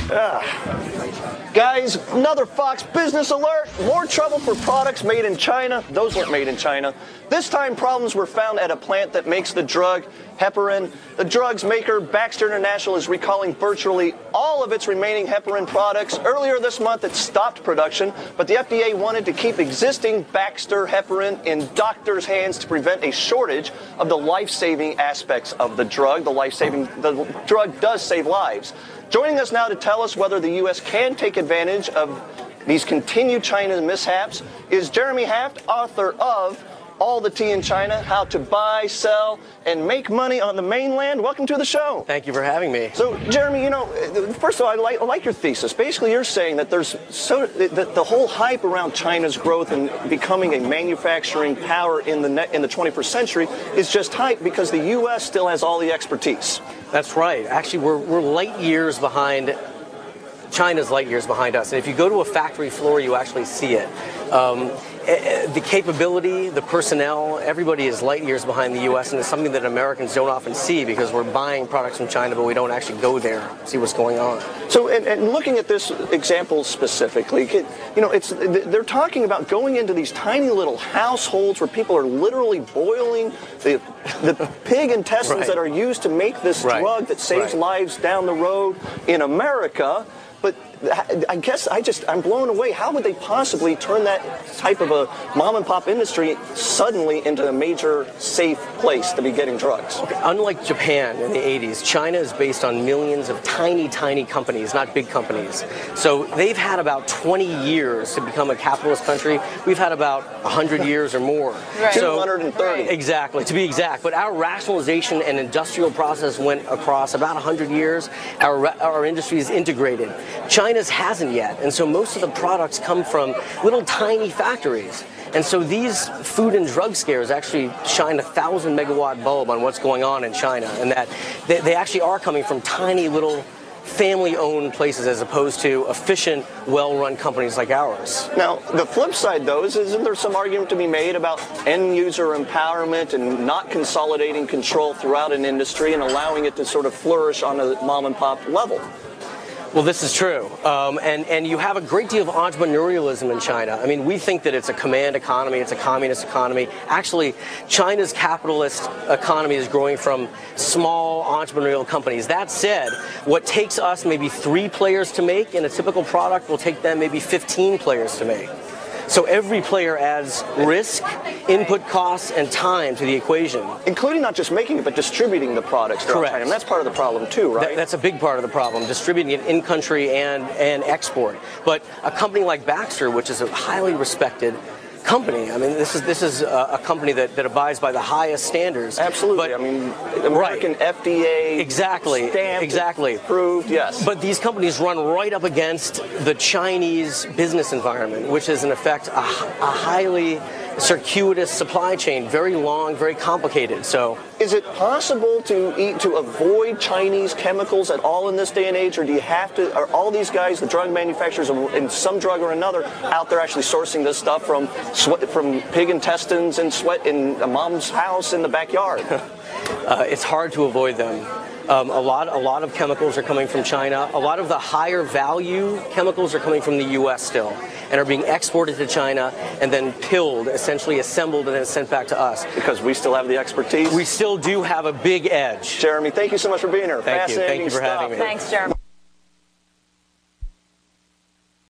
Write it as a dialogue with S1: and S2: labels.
S1: Guys, another Fox Business alert. More trouble for products made in China. Those weren't made in China. This time, problems were found at a plant that makes the drug Heparin. The drug's maker, Baxter International, is recalling virtually all of its remaining Heparin products. Earlier this month, it stopped production, but the FDA wanted to keep existing Baxter Heparin in doctors' hands to prevent a shortage of the life-saving aspects of the drug. The drug does save lives. Joining us now to tell us whether the U.S. can take advantage of these continued China mishaps is Jeremy Haft, author of All the Tea in China, How to Buy, Sell, and Make Money on the Mainland. Welcome to the show.
S2: Thank you for having me.
S1: So, Jeremy, you know, first of all, I like your thesis. Basically, you're saying that that the whole hype around China's growth and becoming a manufacturing power in the 21st century is just hype because the U.S. still has all the expertise.
S2: That's right. Actually, we're light years behind. China's light years behind us. And if you go to a factory floor, you actually see it. The capability, the personnel, everybody is light years behind the U.S. and it's something that Americans don't often see because we're buying products from China, but we don't actually go there, see what's going on.
S1: So, and looking at this example specifically, you know, they're talking about going into these tiny little households where people are literally boiling the pig intestines that are used to make this drug that saves lives down the road in America. But I guess I'm blown away. How would they possibly turn that type of a mom-and-pop industry suddenly into a major safe place to be getting drugs?
S2: Okay. Unlike Japan in the 80s, China is based on millions of tiny, tiny companies, not big companies. So they've had about 20 years to become a capitalist country. We've had about 100 years or more.
S1: Right. So, 230.
S2: Exactly, to be exact. But our rationalization and industrial process went across about 100 years. Our industry is integrated. China's hasn't yet, and so most of the products come from little tiny factories. And so these food and drug scares actually shine a 1,000-megawatt bulb on what's going on in China, and that they actually are coming from tiny little family-owned places as opposed to efficient, well-run companies like ours.
S1: Now, the flip side, though, isn't there some argument to be made about end-user empowerment and not consolidating control throughout an industry and allowing it to sort of flourish on a mom-and-pop level?
S2: Well, this is true, and you have a great deal of entrepreneurialism in China. I mean, we think that it's a command economy, it's a communist economy. Actually, China's capitalist economy is growing from small entrepreneurial companies. That said, what takes us maybe 3 players to make in a typical product will take them maybe 15 players to make. So every player adds risk, input costs, and time to the equation.
S1: Including not just making it, but distributing the products throughout China. And that's part of the problem too, right?
S2: That's a big part of the problem, distributing it in-country and export. But a company like Baxter, which is a highly respected company. I mean, this is a company that abides by the highest standards.
S1: Absolutely.
S2: But,
S1: I mean, American FDA
S2: exactly
S1: approved. Yes.
S2: But these companies run right up against the Chinese business environment, which is in effect a highly circuitous supply chain, very long, very complicated. So,
S1: is it possible to avoid Chinese chemicals at all in this day and age, or do you have to? Are all these guys, the drug manufacturers, in some drug or another, out there actually sourcing this stuff from pig intestines and sweat in a mom's house in the backyard?
S2: It's hard to avoid them. A lot of chemicals are coming from China. A lot of the higher value chemicals are coming from the U.S. still and are being exported to China and then pilled, essentially assembled and then sent back to us.
S1: Because we still have the expertise?
S2: We still do have a big edge.
S1: Jeremy, thank you so much for being here.
S2: Thank you for having me.
S3: Thanks, Jeremy.